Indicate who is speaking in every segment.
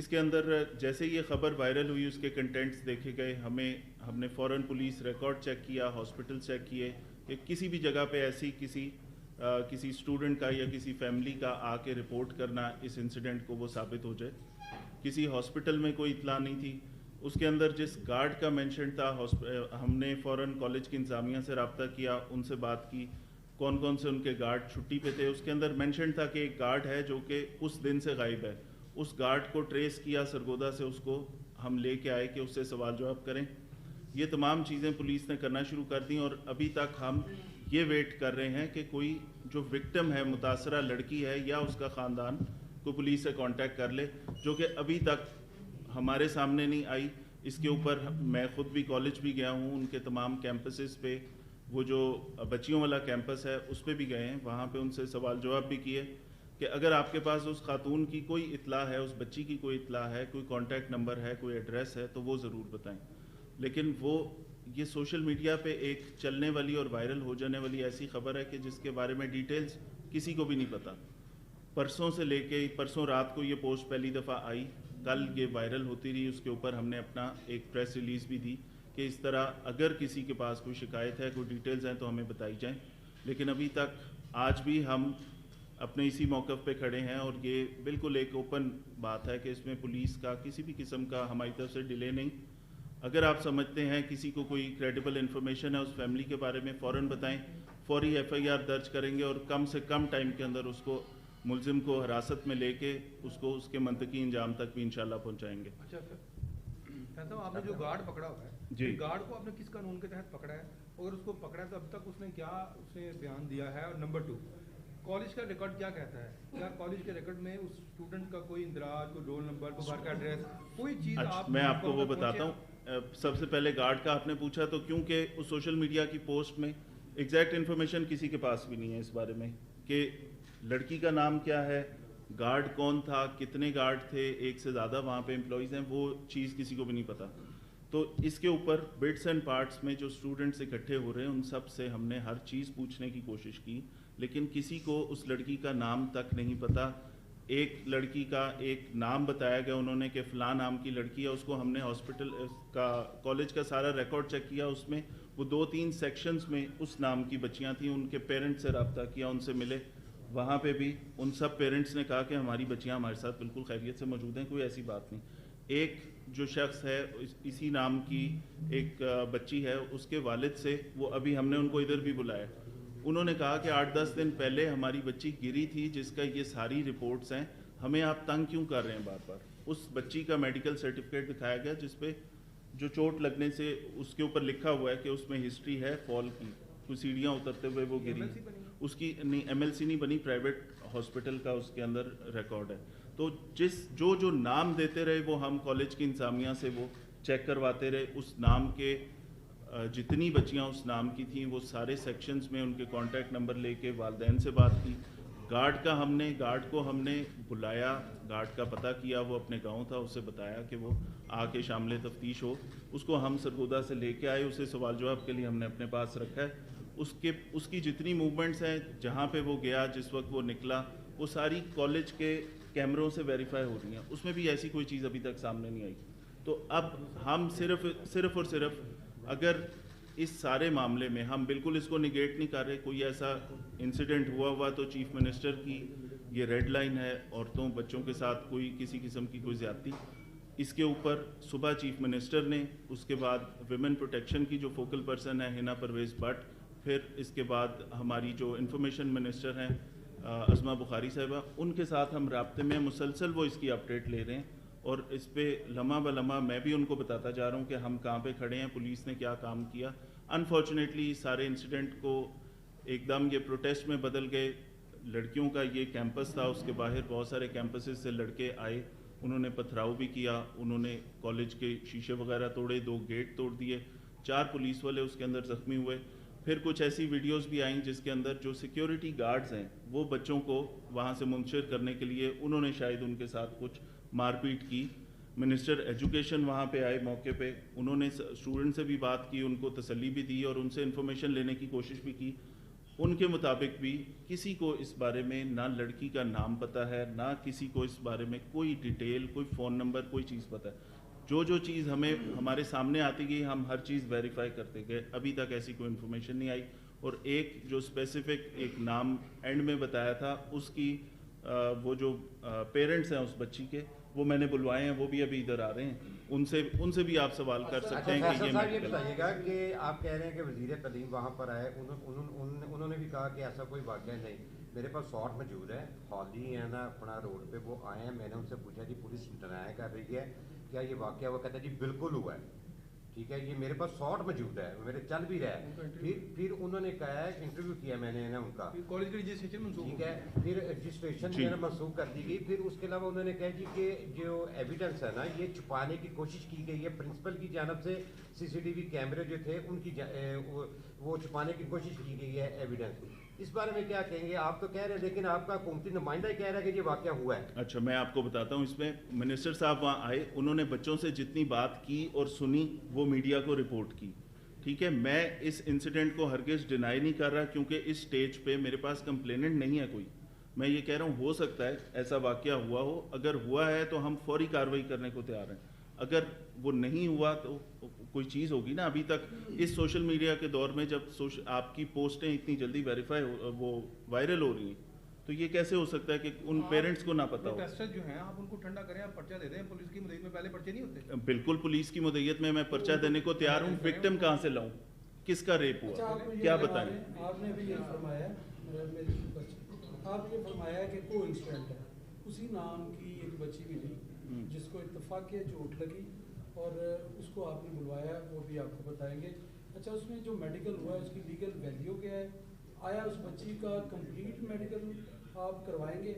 Speaker 1: کے اندر جیسے یہ خبر وائرل ہوئی اس کے کنٹینٹس دیکھے گئے، ہم نے فوراً پولیس ریکارڈ چیک کیا، ہاسپٹل چیک کیے کہ کسی بھی جگہ پہ ایسی کسی اسٹوڈنٹ کا یا کسی فیملی کا آ کے رپورٹ کرنا اس انسیڈنٹ کو وہ ثابت ہو جائے۔ کسی ہاسپٹل میں کوئی اطلاع نہیں تھی۔ اس کے اندر جس گارڈ کا مینشن تھا، ہم نے فوراً کالج کی انتظامیہ سے رابطہ کیا، ان سے بات کی کون کون سے ان کے گارڈ چھٹی پہ تھے۔ اس کے اندر مینشن تھا کہ ایک گارڈ ہے جو کہ اس دن سے غائب ہے۔ اس گارڈ کو ٹریس کیا سرگودا سے، اس کو ہم لے کے آئے کہ اس سے سوال جواب کریں۔ یہ تمام چیزیں پولیس نے کرنا شروع کر دیں اور ابھی تک ہم یہ ویٹ کر رہے ہیں کہ کوئی جو وکٹم ہے، متاثرہ لڑکی ہے یا اس کا خاندان، کو پولیس سے کانٹیکٹ کر لے، جو کہ ابھی تک ہمارے سامنے نہیں آئی۔ اس کے اوپر میں خود بھی کالج بھی گیا ہوں، ان کے تمام کیمپسز پہ، وہ جو بچیوں والا کیمپس ہے اس پہ بھی گئے ہیں، وہاں پہ ان سے سوال جواب بھی کیے کہ اگر آپ کے پاس اس خاتون کی کوئی اطلاع ہے، اس بچی کی کوئی اطلاع ہے، کوئی کانٹیکٹ نمبر ہے، کوئی ایڈریس ہے تو وہ ضرور بتائیں۔ لیکن یہ سوشل میڈیا پہ ایک چلنے والی اور وائرل ہو جانے والی ایسی خبر ہے کہ جس کے بارے میں ڈیٹیلز کسی کو بھی نہیں پتہ۔ پرسوں سے لے کے پرسوں رات کو یہ پوسٹ پہلی دفعہ آئی، کل یہ وائرل ہوتی رہی، اس کے اوپر ہم نے اپنا ایک پریس ریلیز بھی دی کہ اس طرح اگر کسی کے پاس کوئی شکایت ہے، کوئی ڈیٹیلز ہیں تو ہمیں بتائی جائیں۔ لیکن ابھی تک آج بھی ہم اپنے اسی موقف پہ کھڑے ہیں اور یہ بالکل ایک اوپن بات ہے کہ اس میں پولیس کا کسی بھی قسم کا ہماری طرف سے ڈیلے نہیں۔ اگر آپ سمجھتے ہیں کسی کو کوئی کریڈیبل انفارمیشن ہے اس فیملی کے بارے میں، فوراً بتائیں، فوری ایف آئی آر درج کریں گے اور کم سے کم ٹائم کے اندر اس کو ملزم کو حراست میں لے کے اس کو اس کے منطقی انجام تک بھی انشاءاللہ پہنچائیں گے۔
Speaker 2: اچھا سر، آپ نے جو گارڈ پکڑا ہوا ہے،
Speaker 1: جی،
Speaker 2: گارڈ کو آپ نے کس قانون کے تحت پکڑا ہے؟ اگر اس کو پکڑا ہے تو اب تک اس نے کیا بیان دیا ہے؟ اور نمبر 2، کالج کا ریکارڈ کیا کہتا ہے؟ کیا کالج کے ریکارڈ میں اس اسٹوڈنٹ کا کوئی اندراج، کوئی رول نمبر، کوئی گھر کا ایڈریس، کوئی چیز
Speaker 1: میں آپ کو وہ بتاتا ہوں۔ سب سے پہلے گارڈ کا آپ نے پوچھا تو کیونکہ اس سوشل میڈیا کی پوسٹ میں ایگزیکٹ انفارمیشن کسی کے پاس بھی نہیں ہے اس بارے میں کہ لڑکی کا نام کیا ہے، گارڈ کون تھا، کتنے گارڈ تھے، ایک سے زیادہ وہاں پہ امپلائیز ہیں، وہ چیز کسی کو بھی نہیں پتہ۔ تو اس کے اوپر بٹس اینڈ پارٹس میں جو اسٹوڈنٹس اکٹھے ہو رہے ہیں ان سب سے ہم نے ہر چیز پوچھنے کی کوشش کی، لیکن کسی کو اس لڑکی کا نام تک نہیں پتہ۔ ایک لڑکی کا ایک نام بتایا گیا انہوں نے کہ فلاں نام کی لڑکی ہے، اس کو ہم نے ہاسپٹل کا کالج کا سارا ریکارڈ چیک کیا، اس میں وہ 2-3 سیکشنز میں اس نام کی بچیاں تھیں۔ ان کے پیرنٹس سے رابطہ کیا، ان سے ملے، وہاں پہ بھی ان سب پیرنٹس نے کہا کہ ہماری بچیاں ہمارے ساتھ بالکل خیریت سے موجود ہیں، کوئی ایسی بات نہیں۔ ایک جو شخص ہے اسی نام کی ایک بچی ہے، اس کے والد سے وہ ابھی ہم نے ان کو ادھر بھی بلایا، انہوں نے کہا کہ 8-10 دن پہلے ہماری بچی گری تھی جس کا یہ ساری رپورٹس ہیں، ہمیں آپ تنگ کیوں کر رہے ہیں بار بار۔ اس بچی کا میڈیکل سرٹیفکیٹ دکھایا گیا جس پہ جو چوٹ لگنے سے اس کے اوپر لکھا ہوا ہے کہ اس میں ہسٹری ہے فال کی، کوئی سیڑھیاں اترتے ہوئے وہ گری، اس کی نہیں ایم ایل سی نہیں بنی، پرائیویٹ ہاسپٹل کا اس کے اندر ریکارڈ ہے۔ تو جو نام دیتے رہے وہ ہم کالج کی انتظامیہ سے وہ چیک کرواتے رہے، اس نام کے جتنی بچیاں اس نام کی تھیں وہ سارے سیکشنز میں ان کے کانٹیکٹ نمبر لے کے والدین سے بات کی۔ گارڈ کو ہم نے بلایا، گارڈ کا پتہ کیا، وہ اپنے گاؤں تھا، اسے بتایا کہ وہ آ کے شامل تفتیش ہو، اس کو ہم سرگودا سے لے کے آئے، اسے سوال جواب کے لیے ہم نے اپنے پاس رکھا ہے۔ اس کی جتنی موومنٹس ہیں، جہاں پہ وہ گیا، جس وقت وہ نکلا، وہ ساری کالج کے کیمروں سے ویریفائی ہو رہی ہیں، اس میں بھی ایسی کوئی چیز ابھی تک سامنے نہیں آئی۔ تو اب ہم صرف اور صرف اگر اس سارے معاملے میں ہم بالکل اس کو نگیٹ نہیں کر رہے، کوئی ایسا انسیڈنٹ ہوا تو چیف منسٹر کی یہ ریڈ لائن ہے، عورتوں بچوں کے ساتھ کوئی کسی قسم کی کوئی زیادتی، اس کے اوپر صبح چیف منسٹر نے، اس کے بعد ویمن پروٹیکشن کی جو فوکل پرسن ہے ہنا پرویز بٹ، پھر اس کے بعد ہماری جو انفارمیشن منسٹر ہیں عظمہ بخاری صاحبہ، ان کے ساتھ ہم رابطے میں مسلسل وہ اس کی اپڈیٹ لے رہے ہیں اور اس پہ لمحہ بلمحہ میں بھی ان کو بتاتا جا رہا ہوں کہ ہم کہاں پہ کھڑے ہیں، پولیس نے کیا کام کیا۔ انفارچونیٹلی سارے انسیڈنٹ کو ایک دم یہ پروٹیسٹ میں بدل گئے۔ لڑکیوں کا یہ کیمپس تھا، اس کے باہر بہت سارے کیمپسز سے لڑکے آئے، انہوں نے پتھراؤ بھی کیا، انہوں نے کالج کے شیشے وغیرہ توڑے، 2 گیٹ توڑ دیے، 4 پولیس والے اس کے اندر زخمی ہوئے۔ پھر کچھ ایسی ویڈیوز بھی آئیں جس کے اندر جو سیکیورٹی گارڈز ہیں وہ بچوں کو وہاں سے منتشر کرنے کے لیے انہوں نے شاید ان کے ساتھ کچھ مار پیٹ کی۔ منسٹر ایجوکیشن وہاں پہ آئے موقع پہ، انہوں نے اسٹوڈنٹ سے بھی بات کی، ان کو تسلی بھی دی اور ان سے انفارمیشن لینے کی کوشش بھی کی۔ ان کے مطابق بھی کسی کو اس بارے میں نہ لڑکی کا نام پتہ ہے، نہ کسی کو اس بارے میں کوئی ڈیٹیل، کوئی فون نمبر، کوئی چیز پتہ ہے. جو چیز ہمارے سامنے آتی گئی ہم ہر چیز ویریفائی کرتے گئے. ابھی تک ایسی کوئی انفارمیشن نہیں آئی. اور ایک جو اسپیسیفک ایک نام اینڈ میں بتایا تھا اس کی وہ جو پیرنٹس ہیں اس بچی کے، وہ میں نے بلوائے ہیں، وہ بھی ابھی ادھر آ رہے ہیں. ان سے بھی آپ سوال کر سکتے ہیں کہ
Speaker 3: یہ بتائیے گا کہ آپ کہہ رہے ہیں کہ وزیر تعلیم وہاں پر آئے، انہوں نے بھی کہا کہ ایسا کوئی واقعہ نہیں. میرے پاس شاٹ موجود ہے، ہالی ہے نا اپنا روڈ پہ، وہ آئے ہیں. میں نے ان سے پوچھا جی پولیس ڈینائی کر رہی ہے کیا یہ واقعہ؟ وہ کہتا ہے جی بالکل ہوا ہے. ٹھیک ہے، یہ میرے پاس شاٹ موجود ہے، میرے چل بھی رہا ہے. پھر انہوں نے کہا ہے انٹرویو کیا میں نے ان کا،
Speaker 2: کالج کی رجسٹریشن منسوخ، ٹھیک ہے،
Speaker 3: پھر رجسٹریشن جو ہے منسوخ کر دی گئی. پھر اس کے علاوہ انہوں نے کہا جی کہ جو ایویڈنس ہے نا یہ چھپانے کی کوشش کی گئی ہے پرنسپل کی جانب سے. سی سی ٹی وی کیمرے جو تھے ان کی وہ چھپانے کی کوشش کی گئی ہے ایویڈنس. اس بارے میں کیا کہیں گے؟ آپ تو کہہ رہے ہیں لیکن آپ کا حکومتی نمائندہ کہہ رہا ہے کہ یہ واقعہ ہوا ہے.
Speaker 1: اچھا میں آپ کو بتاتا ہوں. اس میں منسٹر صاحب وہاں آئے، انہوں نے بچوں سے جتنی بات کی اور سنی وہ میڈیا کو رپورٹ کی. ٹھیک ہے، میں اس انسیڈنٹ کو ہرگز ڈینائی نہیں کر رہا کیونکہ اس سٹیج پہ میرے پاس کمپلیننٹ نہیں ہے کوئی. میں یہ کہہ رہا ہوں ہو سکتا ہے ایسا واقعہ ہوا ہو. اگر ہوا ہے تو ہم فوری کارروائی کرنے کو تیار ہیں. اگر وہ نہیں ہوا تو کوئی چیز ہوگی نا. ابھی تک اس سوشل میڈیا کے دور میں جب آپ کی پوسٹیں اتنی جلدی ویریفائی وہ وائرل ہو رہی ہیں تو یہ کیسے ہو سکتا ہے کہ ان پیرنٹس کو نہ پتا ہو؟
Speaker 2: پروٹیسٹر جو ہیں آپ ان کو ٹھنڈا کریں، آپ پرچہ دے دیں. پولیس کی مدعیت میں پہلے پرچے نہیں ہوتے.
Speaker 1: بالکل پولیس کی مدعیت میں پرچہ دینے کو تیار ہوں. وکٹم کہاں سے لاؤں؟ کس کا ریپ ہوا؟ کیا بتائیں؟
Speaker 4: آپ نے بھی یہ فرمایا، آپ نے فرمایا کہ کو انسیڈنٹ ہے، اسی نام کی ایک بچی ملی جس کو اتفاق کے چوٹ لگی اور اس کو آپ نے بلوایا، وہ بھی آپ کو بتائیں گے. اچھا اس میں جو میڈیکل ہوا ہے اس کی لیگل ویلیو کیا ہے؟ آیا اس بچی کا کمپلیٹ میڈیکل آپ کروائیں گے؟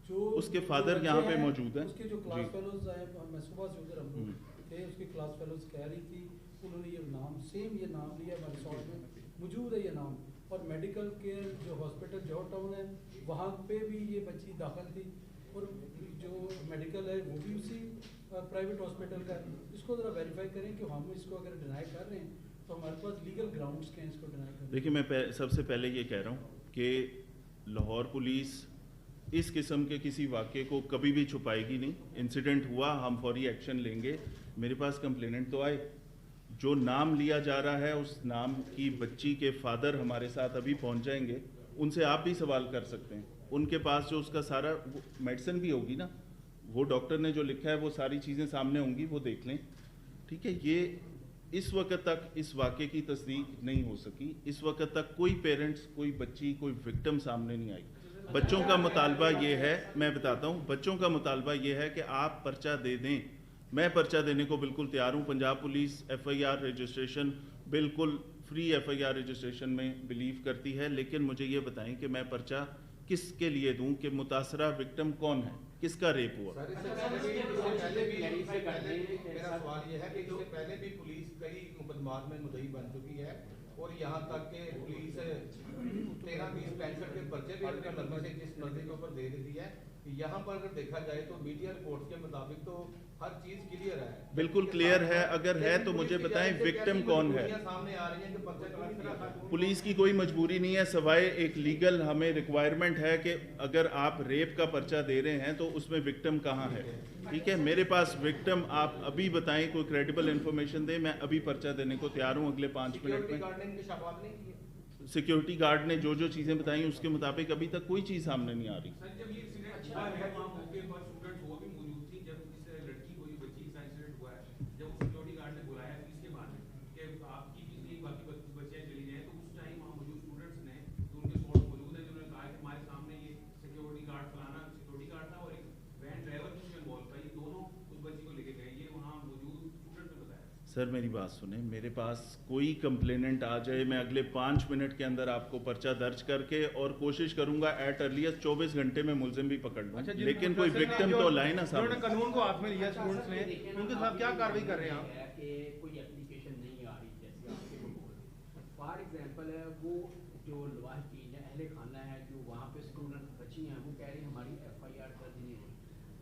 Speaker 4: جو
Speaker 1: اس کے فادر یہاں پہ موجود ہیں،
Speaker 4: اس کے جو کلاس فیلوز آئے، میں صبح سے ادھر ہم لوگ تھے، اس کی کلاس فیلوز کہہ رہی تھی انہوں نے یہ نام سیم یہ نام لیا، ہمارے ریسورٹ میں موجود ہے یہ نام. اور میڈیکل کیئر جو ہاسپٹل جوہر ٹاؤن ہے وہاں پہ بھی یہ بچی داخل تھی اور جو میڈیکل ہے وہ بھی اسی پرائیویٹ ہاسپٹل کا ہے. اس کو ذرا ویریفائی کریں کہ ہم اس کو اگر ڈینائی کر رہے ہیں تو ہمارے پاس لیگل گراؤنڈس کے ہیں اس کو ڈینائی کریں.
Speaker 1: دیکھیے میں سب سے پہلے یہ کہہ رہا ہوں کہ لاہور پولیس اس قسم کے کسی واقعے کو کبھی بھی چھپائے گی نہیں. انسیڈنٹ ہوا ہم فوری ایکشن لیں گے. میرے پاس کمپلیننٹ تو آئے، جو نام لیا جا رہا ہے اس نام کی بچی کے فادر ہمارے ساتھ ابھی پہنچ جائیں گے. ان سے آپ بھی سوال کر سکتے ہیں. ان کے پاس جو اس کا سارا میڈیسن بھی ہوگی نا، وہ ڈاکٹر نے جو لکھا ہے وہ ساری چیزیں سامنے ہوں گی، وہ دیکھ لیں. ٹھیک ہے، یہ اس وقت تک اس واقعے کی تصدیق نہیں ہو سکی. اس وقت تک کوئی پیرنٹس، کوئی بچی، کوئی وکٹم سامنے نہیں آئی. بچوں کا مطالبہ یہ ہے، میں بتاتا ہوں، بچوں کا مطالبہ یہ ہے کہ آپ پرچہ دے دیں. میں پرچہ دینے کو بالکل تیار ہوں. Punjab police F I R registration بالکل free F I R registration میں بلیو کرتی ہے. لیکن مجھے یہ بتائیں کہ میں پرچہ کس کے لیے دوں کہ متاثرہ وکٹم کون ہے، کس کا ریپ ہوا؟
Speaker 5: میرا سوال یہ ہے کہ اس سے پہلے بھی پولیس کئی مقدمات میں مدعی بن چکی ہے اور یہاں تک کہ پولیس 13-20-65 کے پرچے بھی اپنے مرضی سے جس مرضی کے اوپر دے دیتی ہے. یہاں پر اگر دیکھا جائے تو میڈیا رپورٹس کے مطابق تو ہر چیز کلیئر ہے،
Speaker 1: بالکل کلیئر ہے. اگر ہے تو مجھے بتائیں وکٹم کون ہے.
Speaker 5: سامنے آ رہی ہیں کہ پرچے کلیئر.
Speaker 1: پولیس کی کوئی مجبوری نہیں ہے سوائے ایک لیگل ہمیں ریکوائرمنٹ ہے کہ اگر آپ ریپ کا پرچہ دے رہے ہیں تو اس میں وکٹم کہاں ہے. ٹھیک ہے، میرے پاس وکٹم آپ ابھی بتائیں، کوئی کریڈیبل انفارمیشن دیں، میں ابھی پرچہ دینے کو تیار ہوں اگلے 5 منٹ میں. سیکیورٹی گارڈ نے جو چیزیں بتائیں اس کے مطابق ابھی تک کوئی چیز سامنے نہیں آ رہی. سر میری بات سنیں، میرے پاس کوئی کمپلیننٹ آ جائے، میں اگلے 5 منٹ کے اندر آپ کو پرچہ درج کر کے اور کوشش کروں گا ایٹ ارلیسٹ 24 گھنٹے میں ملزم بھی پکڑ لوں. لیکن کوئی وکٹم تو لائے نا صاحب.
Speaker 2: انہوں نے قانون کو ہاتھ میں لیا اسٹوڈنٹس نے، ان کے ساتھ کیا کارروائی کر رہے ہیں آپ؟
Speaker 6: کہ کوئی اپلیکیشن نہیں آ رہی جیسے آپ کے فار ایگزامپل ہے وہ جو لواحقین ہے، اہل خانہ ہے جو وہاں پہ اسٹوڈنٹ بچی ہیں، وہ کہہ رہی ہیں ہماری ایف آئی آر درج نہیں ہو رہی.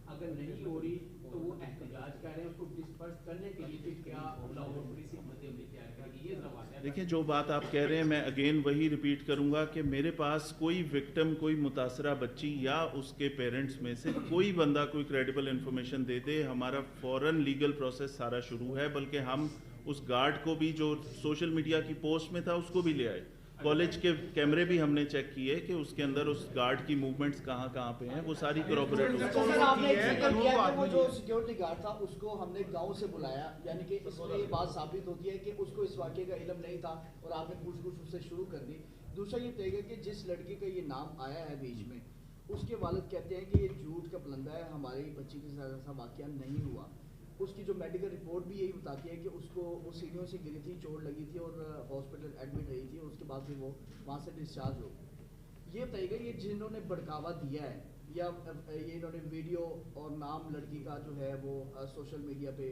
Speaker 6: اگر نہیں ہو رہی تو وہ احتجاج کر رہے ہیں. اس کو ڈسپرس کرنے کے لیے کیا لاہور پولیس حکمت عملی تیار کرے گی؟ یہ سوال ہے.
Speaker 1: دیکھیں جو بات آپ کہہ رہے ہیں میں اگین وہی ریپیٹ کروں گا کہ میرے پاس کوئی وکٹم کوئی متاثرہ بچی یا اس کے پیرنٹس میں سے کوئی بندہ کوئی کریڈیبل انفارمیشن دے دے ہمارا فوراً لیگل پروسیس سارا شروع ہے، بلکہ ہم اس گارڈ کو بھی جو سوشل میڈیا کی پوسٹ میں تھا اس کو بھی لے آئے، کالج کے کیمرے بھی ہم نے چیک کیے کہ اس کے اندر اس گارڈ کی موومنٹس کہاں کہاں پہ ہیں، وہ ساری کروبریٹ ہو گئی۔
Speaker 7: سر آپ نے ایک ذکر کیا کہ وہ جو سیکیورٹی گارڈ تھا اس کو ہم نے گاؤں سے بلایا، یعنی کہ اس میں یہ بات ثابت ہوتی ہے کہ اس کو اس واقعے کا علم نہیں تھا اور آپ نے پوچھ گچھ اس سے شروع کر دی۔ دوسرا یہ طے کہ جس لڑکی کا یہ نام آیا ہے بیچ میں، اس کے والد کہتے ہیں کہ یہ جھوٹ کا پلندہ ہے، ہماری بچی کے ساتھ ایسا واقعہ نہیں ہوا۔ اس کی جو میڈیکل رپورٹ بھی یہی بتاتی ہے کہ اس کو وہ سیڑھیوں سے گری تھی، چوٹ لگی تھی اور ہاسپٹل ایڈمٹ رہی تھی، اور اس کے بعد پھر وہ وہاں سے ڈسچارج ہو گئی۔ یہ بتائیے گا یہ جنہوں نے بھڑکاوا دیا ہے یا یہ انہوں نے ویڈیو اور نام لڑکی کا جو ہے وہ سوشل میڈیا پہ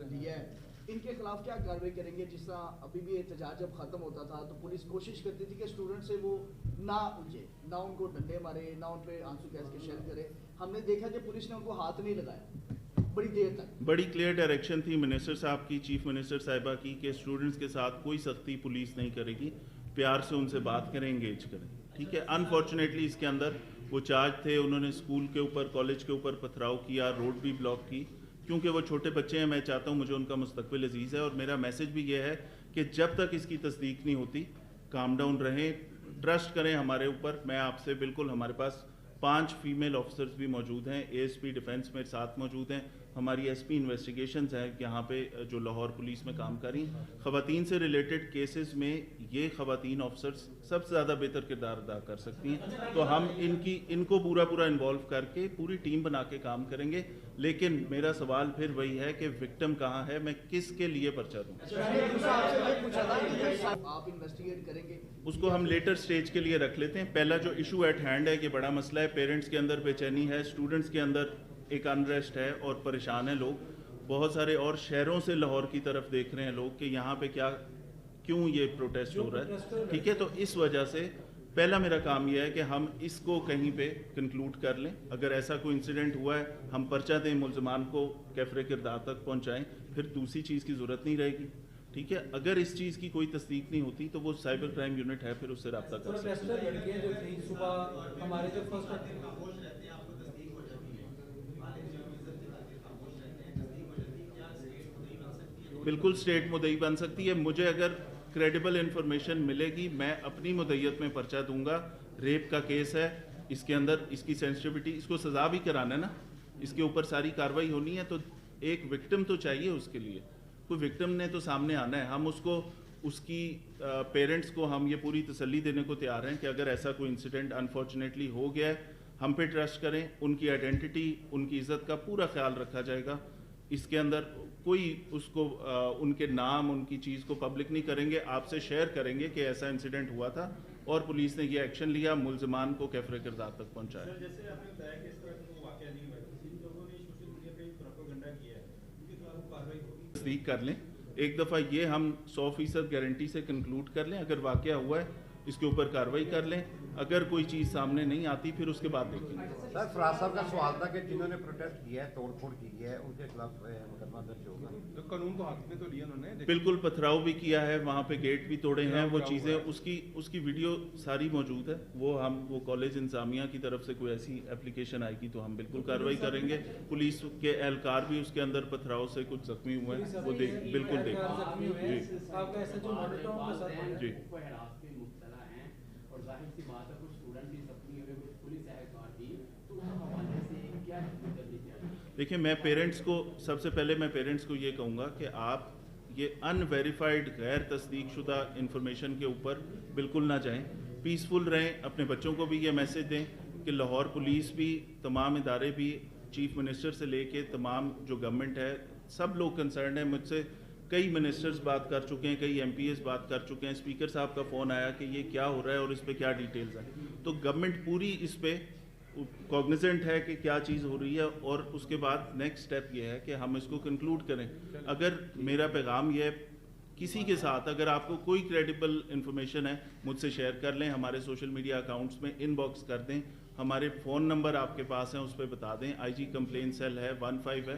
Speaker 7: دیا ہے، ان کے خلاف کیا کارروائی کریں گے؟ جس طرح ابھی بھی احتجاج جب ختم ہوتا تھا تو پولیس کوشش کرتی تھی کہ اسٹوڈنٹ سے وہ نہ الجھے، نہ ان کو ڈنڈے مارے، نہ ان پہ آنسو گیس کے شیل کرے۔ ہم نے دیکھا کہ پولیس نے ان کو ہاتھ نہیں لگایا بڑی دیر تک۔
Speaker 1: بڑی کلیئر ڈائریکشن تھی منسٹر صاحب کی، چیف منسٹر صاحبہ کی، کہ اسٹوڈنٹس کے ساتھ کوئی سختی پولیس نہیں کرے گی، پیار سے ان سے بات کریں، انگیج کریں، ٹھیک ہے۔ انفارچونیٹلی اس کے اندر وہ چارج تھے، انہوں نے اسکول کے اوپر کالج کے اوپر پتھراؤ کیا، روڈ بھی بلاک کی، کیونکہ وہ چھوٹے بچے ہیں، میں چاہتا ہوں مجھے ان کا مستقبل عزیز ہے، اور میرا میسج بھی یہ ہے کہ جب تک اس کی تصدیق نہیں ہوتی کام ڈاؤن رہیں، ٹرسٹ کریں ہمارے اوپر۔ میں آپ سے بالکل، ہمارے پاس 5 فیمیل آفیسرز بھی موجود ہیں، اے ایس پی ڈیفینس میرے ساتھ موجود ہیں، ہماری ایس پی انویسٹیگیشنز ہیں یہاں پہ جو لاہور پولیس میں کام کر رہی ہیں۔ خواتین سے ریلیٹڈ کیسز میں یہ خواتین آفیسرز سب سے زیادہ بہتر کردار ادا کر سکتی ہیں، تو ہم ان کو پورا انوالو کر کے پوری ٹیم بنا کے کام کریں گے۔ لیکن میرا سوال پھر وہی ہے کہ وکٹم کہاں ہے، میں کس کے لیے پرچہ دوں؟
Speaker 7: آپ انویسٹیگیٹ کریں گے
Speaker 1: اس کو ہم لیٹر سٹیج کے لیے رکھ لیتے ہیں۔ پہلا جو ایشو ایٹ ہینڈ ہے، یہ بڑا مسئلہ ہے، پیرنٹس کے اندر بے چینی ہے، اسٹوڈنٹس کے اندر ایک انریسٹ ہے اور پریشان ہیں لوگ، بہت سارے اور شہروں سے لاہور کی طرف دیکھ رہے ہیں لوگ کہ یہاں پہ کیوں یہ پروٹیسٹ ہو رہا ہے، ٹھیک ہے۔ تو اس وجہ سے پہلا میرا کام یہ ہے کہ ہم اس کو کہیں پہ کنکلوڈ کر لیں، اگر ایسا کوئی انسیڈنٹ ہوا ہے ہم پرچہ دیں، ملزمان کو کیفر کردار تک پہنچائیں، پھر دوسری چیز کی ضرورت نہیں رہے گی، ٹھیک ہے۔ اگر اس چیز کی کوئی تصدیق نہیں ہوتی تو وہ سائبر کرائم یونٹ ہے، پھر اس سے رابطہ کر سکتے ہیں۔
Speaker 4: لڑکیاں جو تھیں صبح ہمارے جو فرسٹ
Speaker 1: بالکل اسٹیٹ مدعی بن سکتی ہے، مجھے اگر کریڈیبل انفارمیشن ملے گی میں اپنی مدعیت میں پرچہ دوں گا۔ ریپ کا کیس ہے، اس کے اندر اس کی سینسٹیوٹی، اس کو سزا بھی کرانا ہے نا، اس کے اوپر ساری کاروائی ہونی ہے، تو ایک وکٹم تو چاہیے اس کے لیے، کوئی وکٹم نے تو سامنے آنا ہے۔ ہم اس کی پیرنٹس کو ہم یہ پوری تسلی دینے کو تیار ہیں کہ اگر ایسا کوئی انسیڈنٹ انفارچونیٹلی ہو گیا ہے، ہم پہ ٹرسٹ کریں، ان کی آئیڈینٹی، ان کی عزت کا پورا خیال رکھا جائے گا۔ اس کے اندر کوئی اس کو ان کے نام، ان کی چیز کو پبلک نہیں کریں گے، آپ سے شیئر کریں گے کہ ایسا انسیڈنٹ ہوا تھا اور پولیس نے یہ ایکشن لیا، ملزمان کو کیفر کردار تک پہنچایا۔
Speaker 8: جیسے آپ نے بتایا کہ اس طرح کا واقعہ نہیں ہوا، جن لوگوں نے سوشل میڈیا پہ پروپیگنڈا کیا ہے ان کے خلاف کارروائی ہوگی؟
Speaker 1: تصدیق کر لیں ایک دفعہ، یہ ہم 100% گارنٹی سے کنکلوڈ کر لیں، اگر واقعہ ہوا ہے اس کے اوپر کارروائی کر لیں، اگر کوئی چیز سامنے نہیں آتی پھر اس کے بعد دیکھیں گے۔
Speaker 3: سر فراز صاحب کا سوال تھا کہ جنہوں نے پروٹیسٹ کیا ہے، توڑ پھوڑ کی ہے، ان کے خلاف مقدمہ درج ہوگا؟
Speaker 2: تو قانون کو ہاتھ میں تو لیا انہوں نے،
Speaker 1: بالکل پتھراؤ بھی کیا ہے، وہاں پہ گیٹ بھی توڑے ہیں، وہ چیزیں اس کی ویڈیو ساری موجود ہے، وہ کالج انتظامیہ کی طرف سے کوئی ایسی اپلیکیشن آئے گی تو ہم بالکل کارروائی کریں گے۔ پولیس کے اہلکار بھی اس کے اندر پتھراؤ سے کچھ زخمی ہوئے ہیں، وہ بالکل دیکھ
Speaker 4: آپ کا ایسا جو
Speaker 1: جی
Speaker 6: مبتلا ہیں اور ظاہر سی بات ہے کچھ اسٹوڈنٹ بھی زخمی ہوئے، کچھ پولیس اہلکار بھی، تو اس حوالے سے کیا حکم کرنی چاہیے؟
Speaker 1: دیکھیں میں پیرنٹس کو سب سے پہلے یہ کہوں گا کہ آپ یہ ان ویریفائڈ غیر تصدیق شدہ انفارمیشن کے اوپر بالکل نہ جائیں، پیسفل رہیں، اپنے بچوں کو بھی یہ میسج دیں کہ لاہور پولیس بھی، تمام ادارے بھی، چیف منسٹر سے لے کے تمام جو گورنمنٹ ہے، سب لوگ کنسرنڈ ہیں۔ مجھ سے کئی منسٹرز بات کر چکے ہیں، کئی ایم پی ایز بات کر چکے ہیں، اسپیکر صاحب کا فون آیا کہ یہ کیا ہو رہا ہے اور اس پہ کیا ڈیٹیلز ہیں، تو گورنمنٹ پوری اس پہ کوگنیزنٹ ہے کہ کیا چیز ہو رہی ہے، اور اس کے بعد نیکسٹ سٹیپ یہ ہے کہ ہم اس کو کنکلوڈ کریں۔ اگر میرا پیغام یہ ہے، کسی کے ساتھ اگر آپ کو کوئی کریڈیبل انفارمیشن ہے مجھ سے شیئر کر لیں، ہمارے سوشل میڈیا اکاؤنٹس میں ان باکس کر دیں، ہمارے فون نمبر آپ کے پاس ہیں اس پہ بتا دیں، آئی جی کمپلین سیل ہے 15 ہے،